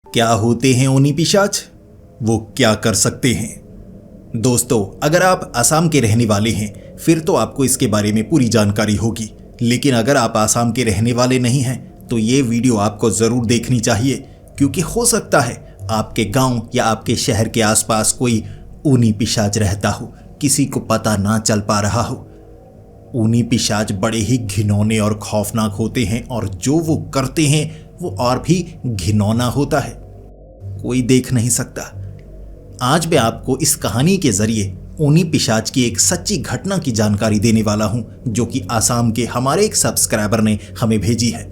क्या होते हैं ओनी पिशाच? वो क्या कर सकते हैं? दोस्तों, अगर आप असम के रहने वाले हैं फिर तो आपको इसके बारे में पूरी जानकारी होगी, लेकिन अगर आप असम के रहने वाले नहीं हैं तो ये वीडियो आपको ज़रूर देखनी चाहिए, क्योंकि हो सकता है आपके गांव या आपके शहर के आसपास कोई ओनी पिशाच रहता हो, किसी को पता ना चल पा रहा हो। ओनी पिशाच बड़े ही घिनौने और खौफनाक होते हैं और जो वो करते हैं वो और भी घिनौना होता है, कोई देख नहीं सकता। आज मैं आपको इस कहानी के जरिए ओनी पिशाच की एक सच्ची घटना की जानकारी देने वाला हूं, जो कि आसाम के हमारे एक सब्सक्राइबर ने हमें भेजी है।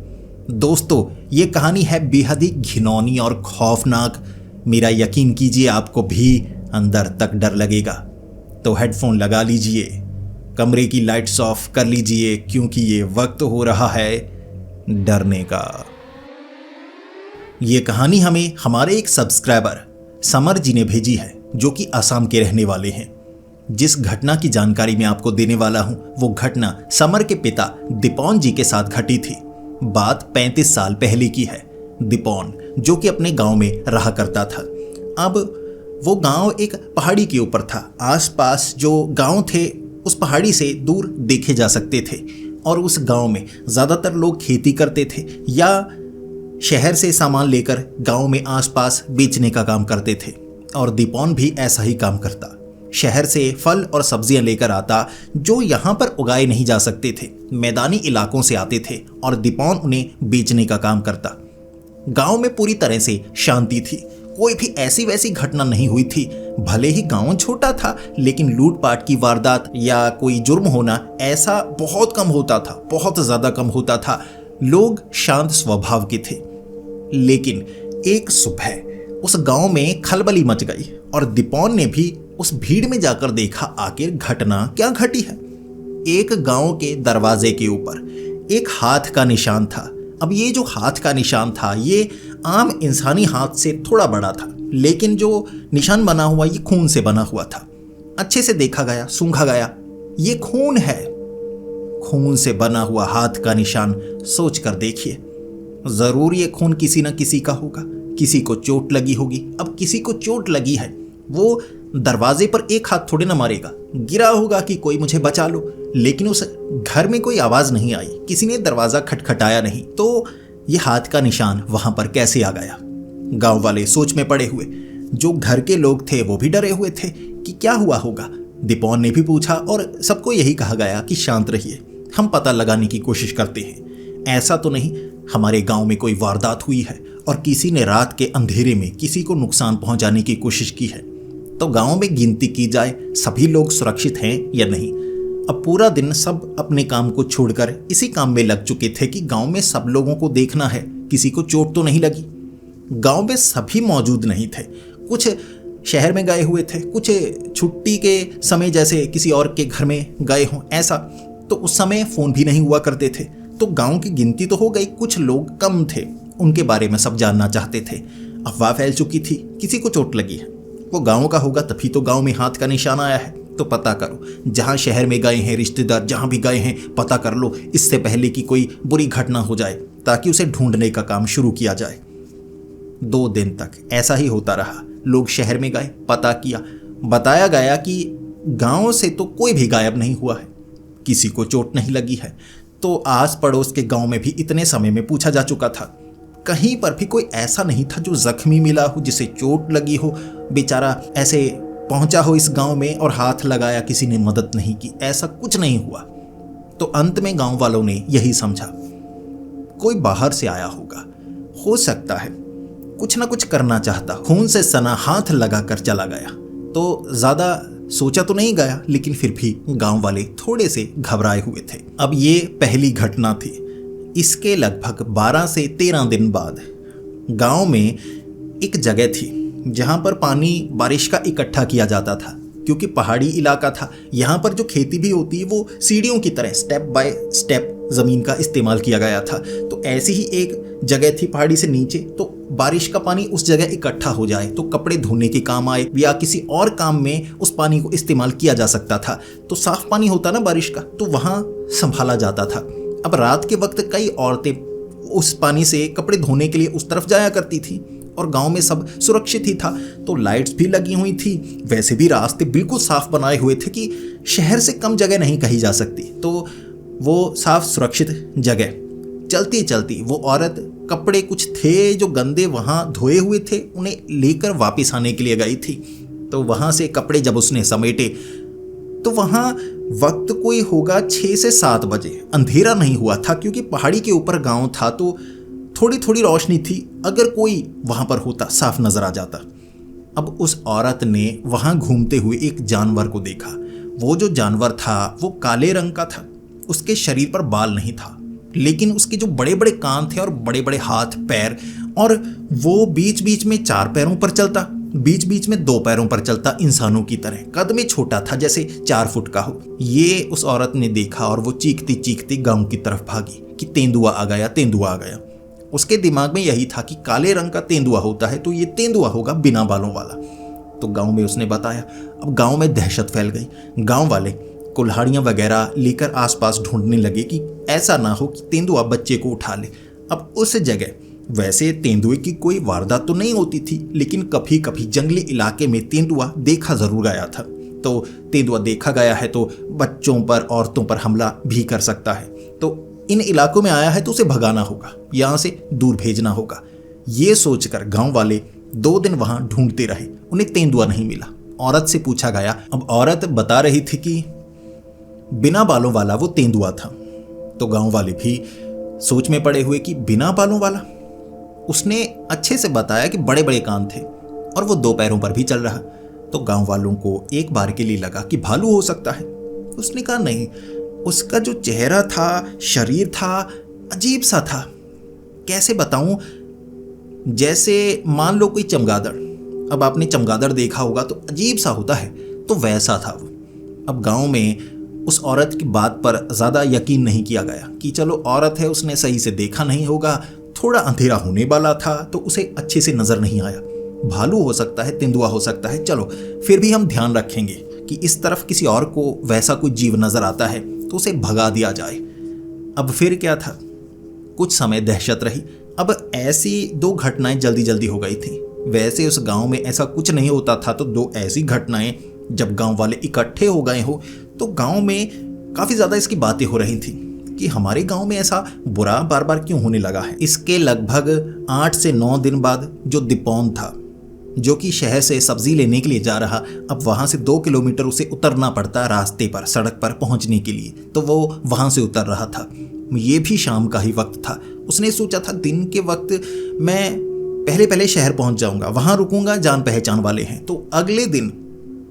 दोस्तों, ये कहानी है बेहद ही घिनौनी और खौफनाक। मेरा यकीन कीजिए, आपको भी अंदर तक डर लगेगा। तो हेडफोन लगा लीजिए, कमरे की लाइट्स ऑफ कर लीजिए, क्योंकि ये वक्त हो रहा है डरने का। ये कहानी हमें हमारे एक सब्सक्राइबर समर जी ने भेजी है, जो कि असम के रहने वाले हैं। जिस घटना की जानकारी मैं आपको देने वाला हूं वो घटना समर के पिता दीपोन जी के साथ घटी थी। बात 35 साल पहले की है। दीपोन जो कि अपने गांव में रहा करता था। अब वो गांव एक पहाड़ी के ऊपर था। आसपास जो गांव थे उस पहाड़ी से दूर देखे जा सकते थे, और उस गांव में ज़्यादातर लोग खेती करते थे या शहर से सामान लेकर गांव में आसपास बेचने का काम करते थे। और दीपोन भी ऐसा ही काम करता। शहर से फल और सब्जियां लेकर आता जो यहाँ पर उगाए नहीं जा सकते थे, मैदानी इलाकों से आते थे, और दीपोन उन्हें बेचने का काम करता। गांव में पूरी तरह से शांति थी। कोई भी ऐसी वैसी घटना नहीं हुई थी। भले ही गांव छोटा था, लेकिन लूटपाट की वारदात या कोई जुर्म होना ऐसा बहुत कम होता था, बहुत ज़्यादा कम होता था। लोग शांत स्वभाव के थे। लेकिन एक सुबह उस गांव में खलबली मच गई, और दीपोन ने भी उस भीड़ में जाकर देखा आखिर घटना क्या घटी है। एक गांव के दरवाजे के ऊपर एक हाथ का निशान था। अब ये जो हाथ का निशान था ये आम इंसानी हाथ से थोड़ा बड़ा था, लेकिन जो निशान बना हुआ ये खून से बना हुआ था। अच्छे से देखा गया, सूंघा गया, ये खून है। खून से बना हुआ हाथ का निशान, सोच कर देखिए, जरूर ये खून किसी न किसी का होगा। किसी को चोट लगी होगी। अब किसी को चोट लगी है, वो दरवाजे पर एक हाथ थोड़े ना मारेगा, गिरा होगा कि कोई मुझे बचा लो। लेकिन उस घर में कोई आवाज नहीं आई, किसी ने दरवाजा खटखटाया नहीं, तो ये हाथ का निशान वहां पर कैसे आ गया? गांव वाले सोच में पड़े हुए। जो घर के लोग थे वो भी डरे हुए थे कि क्या हुआ होगा। दीपोन ने भी पूछा, और सबको यही कहा गया कि शांत रहिए, हम पता लगाने की कोशिश करते हैं। ऐसा तो नहीं हमारे गांव में कोई वारदात हुई है और किसी ने रात के अंधेरे में किसी को नुकसान पहुंचाने की कोशिश की है। तो गांव में गिनती की जाए, सभी लोग सुरक्षित हैं या नहीं। अब पूरा दिन सब अपने काम को छोड़कर इसी काम में लग चुके थे कि गांव में सब लोगों को देखना है, किसी को चोट तो नहीं लगी। गांव में सभी मौजूद नहीं थे। कुछ शहर में गए हुए थे, कुछ छुट्टी के समय जैसे किसी और के घर में गए हों ऐसा। तो उस समय फ़ोन भी नहीं हुआ करते थे। तो गांव की गिनती तो हो गई, कुछ लोग कम थे, उनके बारे में सब जानना चाहते थे। अफवाह फैल चुकी थी, किसी को चोट लगी है, वो गांव का होगा, तभी तो गांव में हाथ का निशान आया है। तो पता करो, जहां शहर में गए हैं रिश्तेदार, जहां भी गए हैं पता कर लो, इससे पहले कि कोई बुरी घटना हो जाए, ताकि उसे ढूंढने का काम शुरू किया जाए। 2 दिन तक ऐसा ही होता रहा। लोग शहर में गए, पता किया, बताया गया कि गांव से तो कोई भी गायब नहीं हुआ है, किसी को चोट नहीं लगी है। तो आस पड़ोस के गांव में भी इतने समय में पूछा जा चुका था, कहीं पर भी कोई ऐसा नहीं था जो जख्मी मिला हो, जिसे चोट लगी हो, बेचारा ऐसे पहुंचा हो इस गांव में और हाथ लगाया, किसी ने मदद नहीं की, ऐसा कुछ नहीं हुआ। तो अंत में गांव वालों ने यही समझा, कोई बाहर से आया होगा, हो सकता है कुछ ना कुछ करना चाहता, खून से सना हाथ लगाकर चला गया। तो ज्यादा सोचा तो नहीं गया, लेकिन फिर भी गांव वाले थोड़े से घबराए हुए थे। अब ये पहली घटना थी। इसके लगभग 12 से 13 दिन बाद गांव में एक जगह थी जहां पर पानी बारिश का इकट्ठा किया जाता था, क्योंकि पहाड़ी इलाका था। यहाँ पर जो खेती भी होती है वो सीढ़ियों की तरह स्टेप बाय स्टेप ज़मीन का इस्तेमाल किया गया था। तो ऐसी ही एक जगह थी पहाड़ी से नीचे, तो बारिश का पानी उस जगह इकट्ठा हो जाए तो कपड़े धोने के काम आए या किसी और काम में उस पानी को इस्तेमाल किया जा सकता था। तो साफ पानी होता ना बारिश का, तो वहाँ संभाला जाता था। अब रात के वक्त कई औरतें उस पानी से कपड़े धोने के लिए उस तरफ जाया करती थी, और गांव में सब सुरक्षित ही था। तो लाइट्स भी लगी हुई थी, वैसे भी रास्ते बिल्कुल साफ बनाए हुए थे कि शहर से कम जगह नहीं कही जा सकती। तो वो साफ सुरक्षित जगह चलती चलती वो औरत कपड़े कुछ थे जो गंदे वहाँ धोए हुए थे, उन्हें लेकर वापस आने के लिए गई थी। तो वहाँ से कपड़े जब उसने समेटे तो वहाँ वक्त कोई होगा 6 से 7 बजे, अंधेरा नहीं हुआ था क्योंकि पहाड़ी के ऊपर गांव था तो थोड़ी थोड़ी रोशनी थी। अगर कोई वहाँ पर होता साफ नजर आ जाता। अब उस औरत ने वहाँ घूमते हुए एक जानवर को देखा। वो जो जानवर था वो काले रंग का था, उसके शरीर पर बाल नहीं था, लेकिन उसके जो बड़े बड़े कान थे और बड़े बड़े हाथ पैर, और वो बीच बीच में 4 पैरों पर चलता, बीच बीच में 2 पैरों पर चलता, इंसानों की तरह। कद में छोटा था, जैसे 4 फुट का हो। ये उस औरत ने देखा और वो चीखती चीखती गांव की तरफ भागी कि तेंदुआ आ गया, तेंदुआ आ गया। उसके दिमाग में यही था कि काले रंग का तेंदुआ होता है तो ये तेंदुआ होगा बिना बालों वाला। तो गांव में उसने बताया। अब गांव में दहशत फैल गई। गांव वाले कुल्हाड़ियाँ वगैरह लेकर आसपास ढूंढने लगे कि ऐसा ना हो कि तेंदुआ बच्चे को उठा ले। अब उस जगह वैसे तेंदुए की कोई वारदात तो नहीं होती थी, लेकिन कभी कभी जंगली इलाके में तेंदुआ देखा जरूर गया था। तो तेंदुआ देखा गया है तो बच्चों पर, औरतों पर हमला भी कर सकता है। तो इन इलाकों में आया है तो उसे भगाना होगा, यहाँ से दूर भेजना होगा। ये सोचकर गांव वाले 2 दिन वहां ढूंढते रहे, उन्हें तेंदुआ नहीं मिला। औरत से पूछा गया। अब औरत बता रही थी कि बिना बालों वाला वो तेंदुआ था। तो गांव वाले भी सोच में पड़े हुए कि बिना बालों वाला। उसने अच्छे से बताया कि बड़े बड़े कान थे और वो 2 पैरों पर भी चल रहा। तो गांव वालों को एक बार के लिए लगा कि भालू हो सकता है। उसने कहा नहीं, उसका जो चेहरा था, शरीर था, अजीब सा था। कैसे बताऊं, जैसे मान लो कोई चमगादड़। अब आपने चमगादड़ देखा होगा तो अजीब सा होता है, तो वैसा था वो। अब गांव में उस औरत की बात पर ज़्यादा यकीन नहीं किया गया कि चलो औरत है, उसने सही से देखा नहीं होगा, थोड़ा अंधेरा होने वाला था तो उसे अच्छे से नज़र नहीं आया। भालू हो सकता है, तेंदुआ हो सकता है, चलो फिर भी हम ध्यान रखेंगे कि इस तरफ किसी और को वैसा कोई जीव नज़र आता है तो उसे भगा दिया जाए। अब फिर क्या था, कुछ समय दहशत रही। अब ऐसी 2 घटनाएं जल्दी जल्दी हो गई थी। वैसे उस गांव में ऐसा कुछ नहीं होता था, तो 2 ऐसी घटनाएं जब गांव वाले इकट्ठे हो गए हो तो गांव में काफ़ी ज़्यादा इसकी बातें हो रही थी कि हमारे गांव में ऐसा बुरा बार बार क्यों होने लगा है। इसके लगभग 8 से 9 दिन बाद जो दीपौन था, जो कि शहर से सब्जी लेने के लिए जा रहा, अब वहाँ से 2 किलोमीटर उसे उतरना पड़ता रास्ते पर, सड़क पर पहुँचने के लिए, तो वो वहाँ से उतर रहा था। ये भी शाम का ही वक्त था। उसने सोचा था दिन के वक्त मैं पहले शहर पहुँच जाऊँगा, वहाँ रुकूंगा, जान पहचान वाले हैं, तो अगले दिन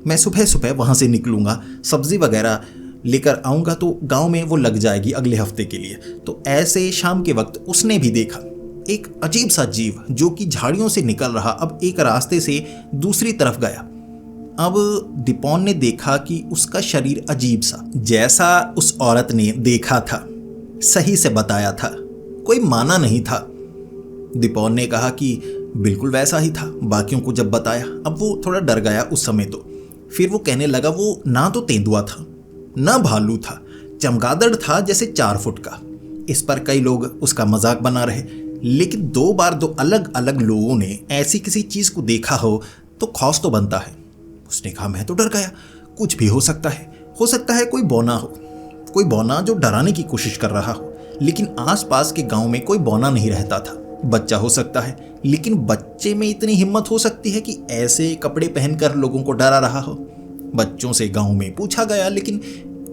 मैं सुबह सुबह वहाँ से निकलूँगा, सब्जी वगैरह लेकर आऊँगा, तो गाँव में वो लग जाएगी अगले हफ्ते के लिए। तो ऐसे शाम के वक्त उसने भी देखा एक अजीब सा जीव जो कि झाड़ियों से निकल रहा, अब एक रास्ते से दूसरी तरफ गया। अब दीपौन ने देखा कि उसका शरीर अजीब सा, जैसा उस औरत ने देखा था, सही से बताया था, कोई माना नहीं था। दीपौन ने कहा कि बिल्कुल वैसा ही था। बाकियों को जब बताया, अब वो थोड़ा डर गया उस समय। तो फिर वो कहने लगा वो ना तो तेंदुआ था, ना भालू था, चमगादड़ था जैसे 4 फुट का। इस पर कई लोग उसका मजाक बना रहे, लेकिन 2 बार 2 अलग अलग लोगों ने ऐसी किसी चीज़ को देखा हो तो खौफ तो बनता है। उसने कहा मैं तो डर गया, कुछ भी हो सकता है कोई बौना हो, कोई बौना जो डराने की कोशिश कर रहा हो। लेकिन आसपास के गांव में कोई बौना नहीं रहता था। बच्चा हो सकता है, लेकिन बच्चे में इतनी हिम्मत हो सकती है कि ऐसे कपड़े पहनकर लोगों को डरा रहा हो। बच्चों से गांव में पूछा गया, लेकिन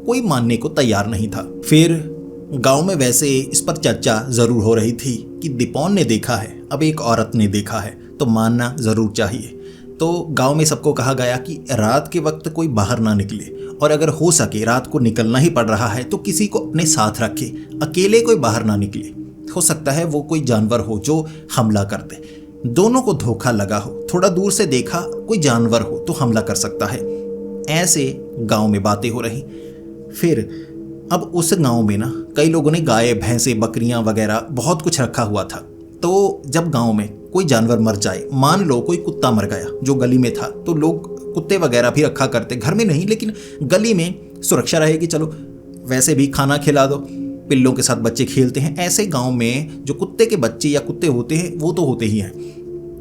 कोई मानने को तैयार नहीं था। फिर गांव में वैसे इस पर चर्चा जरूर हो रही थी कि दीपौन ने देखा है, अब एक औरत ने देखा है, तो मानना जरूर चाहिए। तो गांव में सबको कहा गया कि रात के वक्त कोई बाहर ना निकले, और अगर हो सके रात को निकलना ही पड़ रहा है तो किसी को अपने साथ रखे, अकेले कोई बाहर ना निकले। हो सकता है वो कोई जानवर हो जो हमला कर दे। दोनों को धोखा लगा हो, थोड़ा दूर से देखा कोई जानवर हो तो हमला कर सकता है। ऐसे गांव में बातें हो रही। फिर अब उस गांव में ना कई लोगों ने गाय, भैंसे, बकरियां वगैरह बहुत कुछ रखा हुआ था। तो जब गांव में कोई जानवर मर जाए, मान लो कोई कुत्ता मर गया जो गली में था, तो लोग कुत्ते वगैरह भी रखा करते, घर में नहीं लेकिन गली में, सुरक्षा रहेगी, चलो वैसे भी खाना खिला दो, पिल्लों के साथ बच्चे खेलते हैं। ऐसे गांव में जो कुत्ते के बच्चे या कुत्ते होते हैं वो तो होते ही हैं।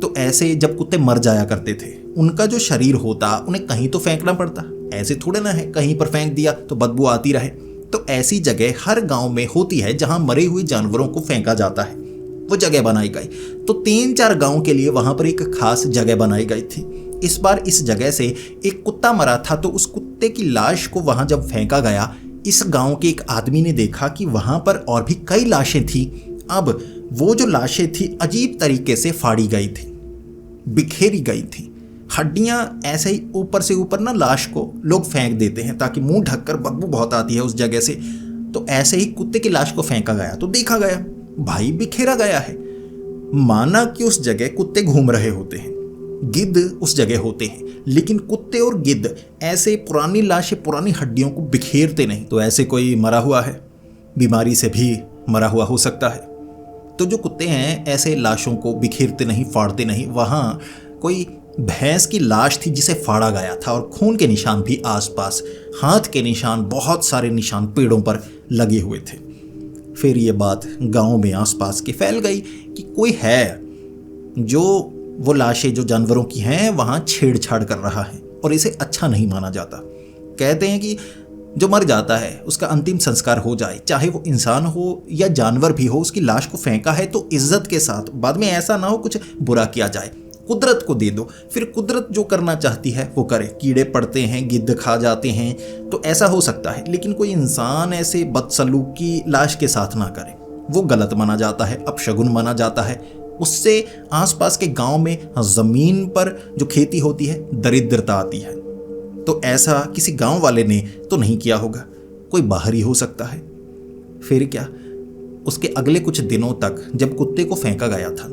तो ऐसे जब कुत्ते मर जाया करते थे, उनका जो शरीर होता उन्हें कहीं तो फेंकना पड़ता, ऐसे थोड़े ना है कहीं पर फेंक दिया तो बदबू आती रहे। तो ऐसी जगह हर गांव में होती है जहां मरे हुए जानवरों को फेंका जाता है, वो जगह बनाई गई। तो 3-4 गांव के लिए वहां पर एक खास जगह बनाई गई थी। इस बार इस जगह से एक कुत्ता मरा था, तो उस कुत्ते की लाश को वहां जब फेंका गया, इस गांव के एक आदमी ने देखा कि वहां पर और भी कई लाशें थी। अब वो जो लाशें थी अजीब तरीके से फाड़ी गई थी, बिखेरी गई थी। हड्डियां ऐसे ही ऊपर से ऊपर ना लाश को लोग फेंक देते हैं ताकि मुंह ढककर, बदबू बहुत आती है उस जगह से। तो ऐसे ही कुत्ते की लाश को फेंका गया तो देखा गया भाई बिखेरा गया है। माना कि उस जगह कुत्ते घूम रहे होते हैं, गिद्ध उस जगह होते हैं, लेकिन कुत्ते और गिद्ध ऐसे पुरानी लाशें, पुरानी हड्डियों को बिखेरते नहीं। तो ऐसे कोई मरा हुआ है, बीमारी से भी मरा हुआ हो सकता है। तो जो कुत्ते हैं ऐसे लाशों को बिखेरते नहीं, फाड़ते नहीं। वहां कोई भैंस की लाश थी जिसे फाड़ा गया था, और खून के निशान भी आसपास, हाथ के निशान, बहुत सारे निशान पेड़ों पर लगे हुए थे। फिर ये बात गांव में आसपास के फैल गई कि कोई है जो वो लाशें जो जानवरों की हैं वहां छेड़छाड़ कर रहा है, और इसे अच्छा नहीं माना जाता। कहते हैं कि जो मर जाता है उसका अंतिम संस्कार हो जाए, चाहे वो इंसान हो या जानवर भी हो, उसकी लाश को फेंका है तो इज्जत के साथ, बाद में ऐसा ना हो कुछ बुरा किया जाए, कुदरत को दे दो। फिर कुदरत जो करना चाहती है वो करे। कीड़े पड़ते हैं, गिद्ध खा जाते हैं, तो ऐसा हो सकता है, लेकिन कोई इंसान ऐसे बदसलूकी लाश के साथ ना करे, वो गलत माना जाता है, अपशगुन माना जाता है। उससे आसपास के गांव में जमीन पर जो खेती होती है दरिद्रता आती है। तो ऐसा किसी गांव वाले ने तो नहीं किया होगा, कोई बाहरी हो सकता है। फिर क्या, उसके अगले कुछ दिनों तक जब कुत्ते को फेंका गया था,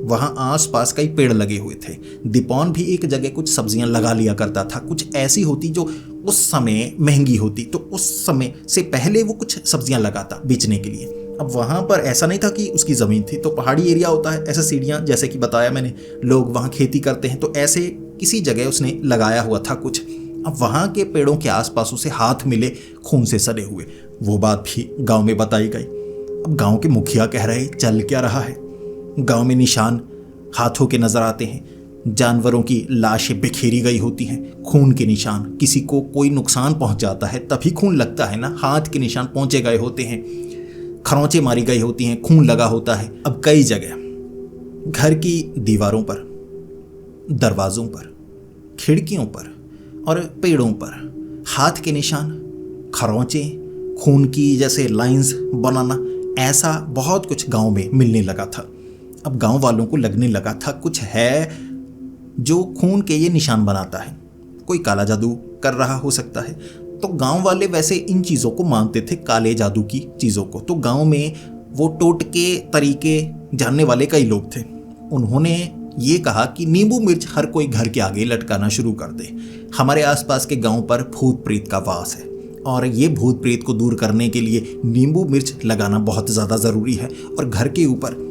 वहां आसपास कई पेड़ लगे हुए थे। दीपौन भी एक जगह कुछ सब्जियां लगा लिया करता था, कुछ ऐसी होती जो उस समय महंगी होती, तो उस समय से पहले वो कुछ सब्जियां लगाता बेचने के लिए। अब वहां पर ऐसा नहीं था कि उसकी ज़मीन थी, तो पहाड़ी एरिया होता है, ऐसे सीढ़ियां, जैसे कि बताया मैंने, लोग वहां खेती करते हैं, तो ऐसे किसी जगह उसने लगाया हुआ था कुछ। अब वहां के पेड़ों के आसपास उसे हाथ मिले खून से सड़े हुए, वो बात भी गांव में बताई गई। अब गांव के मुखिया कह रहे चल क्या रहा है, गांव में निशान हाथों के नजर आते हैं, जानवरों की लाशें बिखेरी गई होती हैं, खून के निशान, किसी को कोई नुकसान पहुंच जाता है तभी खून लगता है ना, हाथ के निशान पहुंचे गए होते हैं, खरोंचें मारी गई होती हैं, खून लगा होता है। अब कई जगह घर की दीवारों पर, दरवाजों पर, खिड़कियों पर और पेड़ों पर हाथ के निशान, खरोंचें, खून की जैसे लाइंस बनाना, ऐसा बहुत कुछ गांव में मिलने लगा था। अब गांव वालों को लगने लगा था कुछ है जो खून के ये निशान बनाता है, कोई काला जादू कर रहा हो सकता है। तो गांव वाले वैसे इन चीज़ों को मानते थे, काले जादू की चीज़ों को। तो गांव में वो टोटके तरीके जानने वाले कई लोग थे। उन्होंने ये कहा कि नींबू मिर्च हर कोई घर के आगे लटकाना शुरू कर दे। हमारे आसपास के गांव पर भूत प्रेत का वास है, और ये भूत प्रेत को दूर करने के लिए नींबू मिर्च लगाना बहुत ज़्यादा ज़रूरी है। और घर के ऊपर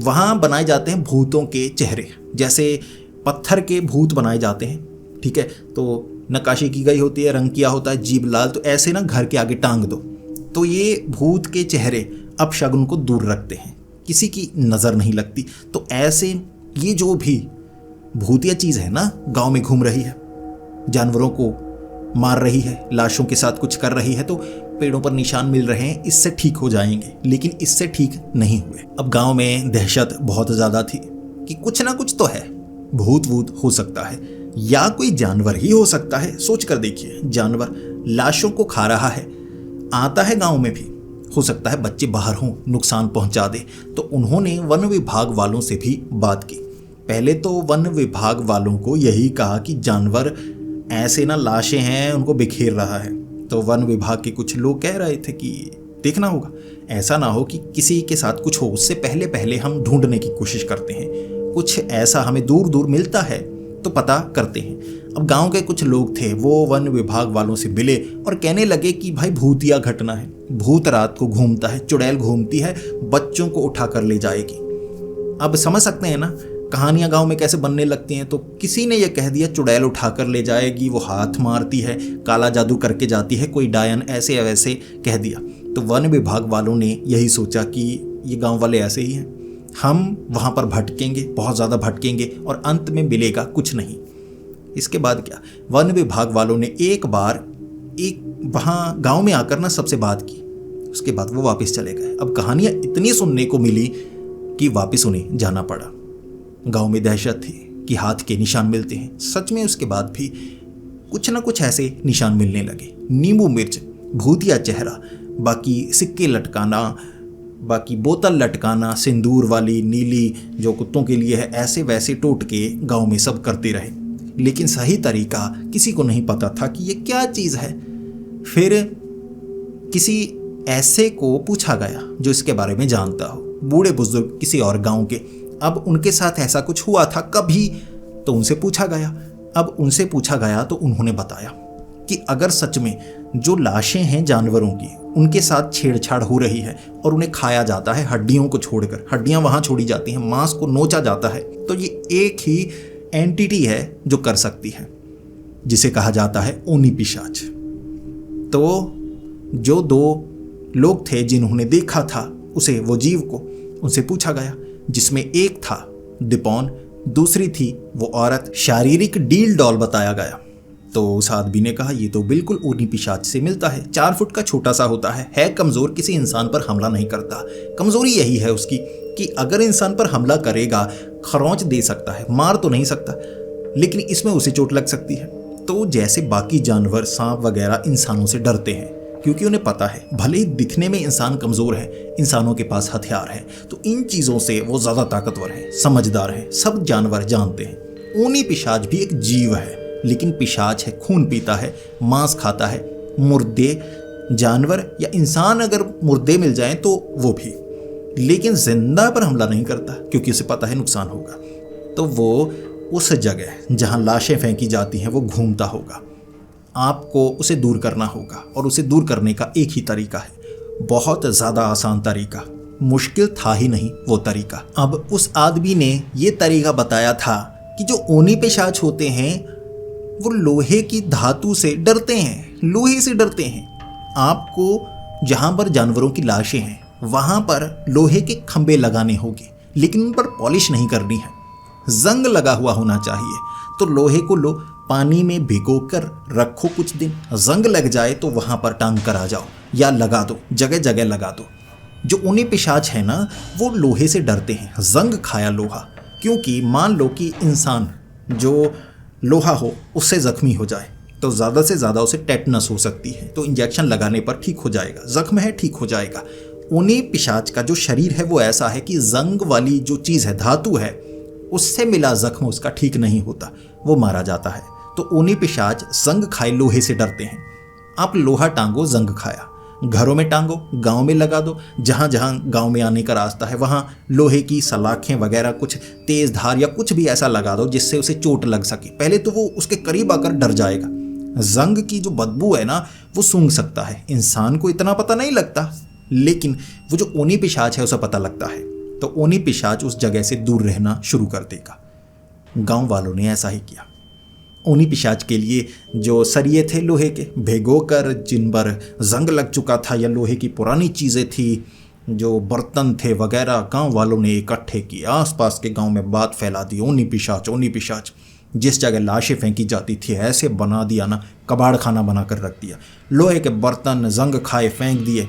वहाँ बनाए जाते हैं भूतों के चेहरे, जैसे पत्थर के भूत बनाए जाते हैं, ठीक है, तो नक्काशी की गई होती है, रंग किया होता है, जीभ लाल, तो ऐसे ना घर के आगे टांग दो। तो ये भूत के चेहरे अपशगुन को दूर रखते हैं, किसी की नज़र नहीं लगती। तो ऐसे ये जो भी भूतिया चीज़ है ना गांव में घूम रही है, जानवरों को मार रही है, लाशों के साथ कुछ कर रही है, तो पेड़ों पर निशान मिल रहे हैं, इससे ठीक हो जाएंगे, लेकिन इससे ठीक नहीं हुए। अब गांव में दहशत बहुत ज़्यादा थी कि कुछ ना कुछ तो है, भूत वूत हो सकता है या कोई जानवर ही हो सकता है। सोच कर देखिए, जानवर लाशों को खा रहा है, आता है गांव में भी, हो सकता है बच्चे बाहर हों, नुकसान पहुंचा दे। तो उन्होंने वन विभाग वालों से भी बात की। पहले तो वन विभाग वालों को यही कहा कि जानवर ऐसे ना लाशें हैं उनको बिखेर रहा है। तो वन विभाग के कुछ लोग कह रहे थे कि देखना होगा, ऐसा ना हो कि किसी के साथ कुछ हो, उससे पहले पहले हम ढूंढने की कोशिश करते हैं, कुछ ऐसा हमें दूर दूर मिलता है तो पता करते हैं। अब गांव के कुछ लोग थे, वो वन विभाग वालों से मिले और कहने लगे कि भाई भूतिया घटना है, भूत रात को घूमता है, चुड़ैल घूमती है, बच्चों को उठा कर ले जाएगी। अब समझ सकते हैं ना कहानियां गांव में कैसे बनने लगती हैं। तो किसी ने यह कह दिया चुड़ैल उठा कर ले जाएगी, वो हाथ मारती है, काला जादू करके जाती है, कोई डायन, ऐसे वैसे कह दिया। तो वन विभाग वालों ने यही सोचा कि ये गांव वाले ऐसे ही हैं, हम वहाँ पर भटकेंगे, बहुत ज़्यादा भटकेंगे और अंत में मिलेगा कुछ नहीं। इसके बाद क्या, वन विभाग वालों ने एक बार वहाँ गांव में आकर ना सबसे बात की। उसके बाद वो वापस चले गए। अब कहानियाँ इतनी सुनने को मिली कि वापस उन्हें जाना पड़ा। गांव में दहशत थी कि हाथ के निशान मिलते हैं। सच में उसके बाद भी कुछ ना कुछ ऐसे निशान मिलने लगे। नींबू मिर्च, भूतिया चेहरा, बाकी सिक्के लटकाना, बाकी बोतल लटकाना, सिंदूर वाली नीली जो कुत्तों के लिए है, ऐसे वैसे टोटके गांव में सब करते रहे, लेकिन सही तरीका किसी को नहीं पता था कि ये क्या चीज़ है। फिर किसी ऐसे को पूछा गया जो इसके बारे में जानता हो, बूढ़े बुजुर्ग किसी और गांव के। अब उनके साथ ऐसा कुछ हुआ था कभी, तो उनसे पूछा गया। अब उनसे पूछा गया तो उन्होंने बताया कि अगर सच में जो लाशें हैं जानवरों की, उनके साथ छेड़छाड़ हो रही है और उन्हें खाया जाता है, हड्डियों को छोड़कर, हड्डियां वहां छोड़ी जाती हैं, मांस को नोचा जाता है, तो ये एक ही एंटिटी है जो कर सकती है, जिसे कहा जाता है ओनी पिशाच। तो जो दो लोग थे जिन्होंने देखा था उसे, वो जीव को, उनसे पूछा गया, जिसमें एक था दिपोन, दूसरी थी वो औरत। शारीरिक डील डॉल बताया गया। तो उस आदमी ने कहा ये तो बिल्कुल ओनी पिशाच से मिलता है। 4 फुट का छोटा सा होता है कमज़ोर, किसी इंसान पर हमला नहीं करता। कमज़ोरी यही है उसकी कि अगर इंसान पर हमला करेगा, खरोंच दे सकता है, मार तो नहीं सकता, लेकिन इसमें उसे चोट लग सकती है। तो जैसे बाकी जानवर, सांप वगैरह इंसानों से डरते हैं, क्योंकि उन्हें पता है भले ही दिखने में इंसान कमज़ोर है, इंसानों के पास हथियार है, तो इन चीज़ों से वो ज़्यादा ताकतवर है, समझदार है, सब जानवर जानते हैं। ओनी पिशाच भी एक जीव है, लेकिन पिशाच है, खून पीता है, मांस खाता है, मुर्दे जानवर या इंसान अगर मुर्दे मिल जाएं तो वो भी, लेकिन जिंदा पर हमला नहीं करता, क्योंकि उसे पता है नुकसान होगा। तो वो उस जगह जहां लाशें फेंकी जाती हैं वो घूमता होगा। आपको उसे दूर करना होगा, और उसे दूर करने का एक ही तरीका है, बहुत ज़्यादा आसान तरीका, मुश्किल था ही नहीं वो तरीका। अब उस आदमी ने ये तरीका बताया था कि जो ओनी पिशाच होते हैं वो लोहे की धातु से डरते हैं, लोहे से डरते हैं। आपको जहाँ पर जानवरों की लाशें हैं वहाँ पर लोहे के खंबे लगाने होंगे, लेकिन उन पर पॉलिश नहीं करनी है, जंग लगा हुआ होना चाहिए। तो लोहे को लो पानी में भिगो कर रखो कुछ दिन, जंग लग जाए तो वहाँ पर टांग कर आ जाओ या लगा दो, जगह जगह लगा दो। जो ओनी पिशाच है ना, वो लोहे से डरते हैं, जंग खाया लोहा। क्योंकि मान लो कि इंसान जो लोहा हो उससे ज़ख्मी हो जाए तो ज़्यादा से ज़्यादा उसे टेटनस हो सकती है, तो इंजेक्शन लगाने पर ठीक हो जाएगा, जख्म है ठीक हो जाएगा। ओनी पिशाच का जो शरीर है वो ऐसा है कि जंग वाली जो चीज़ है, धातु है, उससे मिला जख्म उसका ठीक नहीं होता, वो मारा जाता है। तो ओनी पिशाच जंग खाए लोहे से डरते हैं। आप लोहा टांगो, जंग खाया, घरों में टांगो, गांव में लगा दो, जहाँ जहाँ गांव में आने का रास्ता है वहाँ लोहे की सलाखें वगैरह, कुछ तेज धार या कुछ भी ऐसा लगा दो जिससे उसे चोट लग सके। पहले तो वो उसके करीब आकर डर जाएगा। जंग की जो बदबू है ना वो सूंघ सकता है, इंसान को इतना पता नहीं लगता, लेकिन वो जो ओनी पिशाच है उसे पता लगता है। तो ओनी पिशाच उस जगह से दूर रहना शुरू कर देगा। गांव वालों ने ऐसा ही किया। ओनी पिशाच के लिए जो सरिये थे लोहे के, भिगोकर, जिन पर जंग लग चुका था, या लोहे की पुरानी चीज़ें थी, जो बर्तन थे वगैरह, गांव वालों ने इकट्ठे किए, आसपास के गांव में बात फैला दी, ओनी पिशाच, ओनी पिशाच। जिस जगह लाशें फेंकी जाती थी ऐसे बना दिया ना, कबाड़ खाना बना कर रख दिया, लोहे के बर्तन जंग खाए फेंक दिए।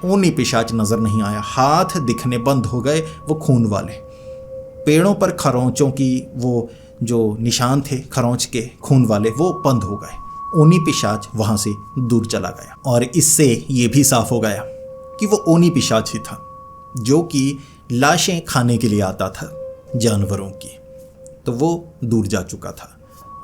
ओनी पिशाच नज़र नहीं आया, हाथ दिखने बंद हो गए, वो खून वाले। पेड़ों पर खरोंचों की वो जो निशान थे खरोंच के खून वाले, वो बंद हो गए। ओनी पिशाच वहाँ से दूर चला गया। और इससे ये भी साफ हो गया कि वो ओनी पिशाच ही था जो कि लाशें खाने के लिए आता था जानवरों की। तो वो दूर जा चुका था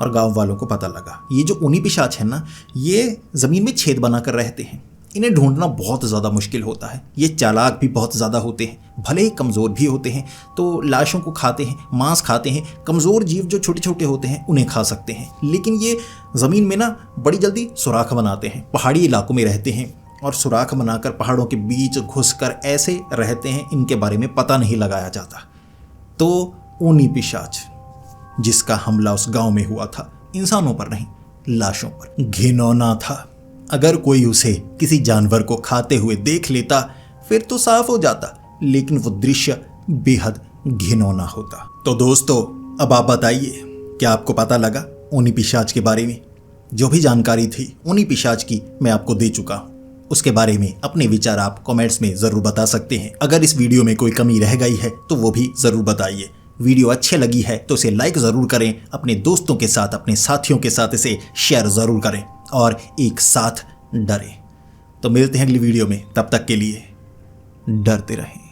और गांव वालों को पता लगा ये जो ओनी पिशाच है ना, ये ज़मीन में छेद बनाकर रहते हैं, इन्हें ढूंढना बहुत ज़्यादा मुश्किल होता है। ये चालाक भी बहुत ज़्यादा होते हैं, भले ही कमज़ोर भी होते हैं, तो लाशों को खाते हैं, मांस खाते हैं। कमज़ोर जीव जो छोटे छोटे होते हैं उन्हें खा सकते हैं, लेकिन ये ज़मीन में ना बड़ी जल्दी सुराख बनाते हैं। पहाड़ी इलाकों में रहते हैं और सुराख बनाकर पहाड़ों के बीच घुसकर ऐसे रहते हैं, इनके बारे में पता नहीं लगाया जाता। तो ओनी पिशाच जिसका हमला उस गांव में हुआ था, इंसानों पर नहीं, लाशों पर, घिनौना था। अगर कोई उसे किसी जानवर को खाते हुए देख लेता फिर तो साफ हो जाता, लेकिन वो दृश्य बेहद घिनौना होता। तो दोस्तों, अब आप बताइए, क्या आपको पता लगा ऊनी पिशाच के बारे में? जो भी जानकारी थी ऊनी पिशाच की मैं आपको दे चुका हूँ। उसके बारे में अपने विचार आप कमेंट्स में ज़रूर बता सकते हैं। अगर इस वीडियो में कोई कमी रह गई है तो वो भी ज़रूर बताइए। वीडियो अच्छी लगी है तो इसे लाइक ज़रूर करें, अपने दोस्तों के साथ, अपने साथियों के साथ इसे शेयर ज़रूर करें और एक साथ डरें। तो मिलते हैं अगली वीडियो में, तब तक के लिए डरते रहें।